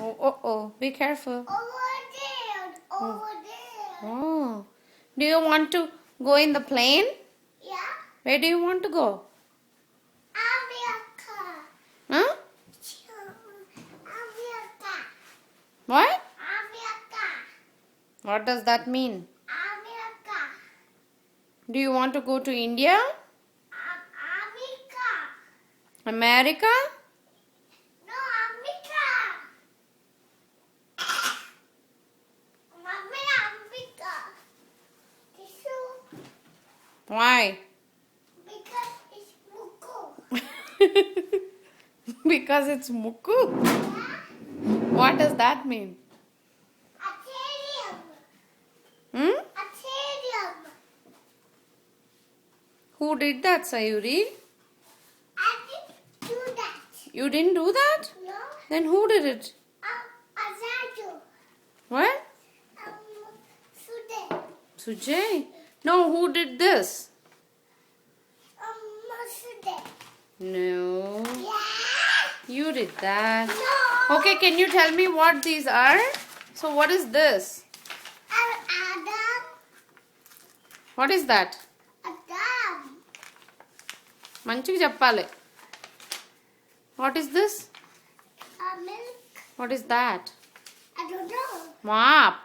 Oh, oh, oh. Be careful. Over there. Over there. Oh. Do you want to go in the plane? Yeah. Where do you want to go? America. Huh? America. What? America. What does that mean? America. Do you want to go to India? America. America? No, America. Mommy, America. Tissue. Why? Because it's Muku. Because it's Muku. Yeah. What does that mean? Aquarium. Hmm? Aquarium. Who did that, Sayuri? I didn't do that. You didn't do that? No. Then who did it? Azadu. What? Sude. Sujay? No, who did this? Sude. No. Yeah. You did that. No. Okay, can you tell me what these are? So what is this? Adam. What is that? Adam. మంచిగా చెప్పాలి. What is this? Milk. What is that? I don't know. Mop.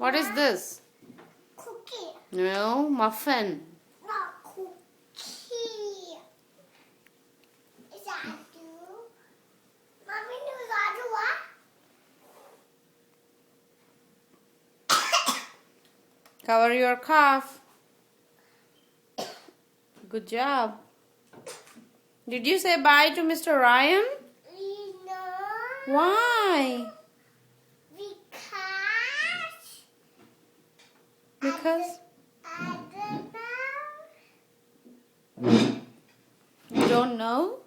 What is this? Cookie. No, muffin. Not cookie. Is that Adu? Mommy knows Adu what? Cover your cough. Good job. Did you say bye to Mr. Ryan? No. Why? Because I don't know. you don't know?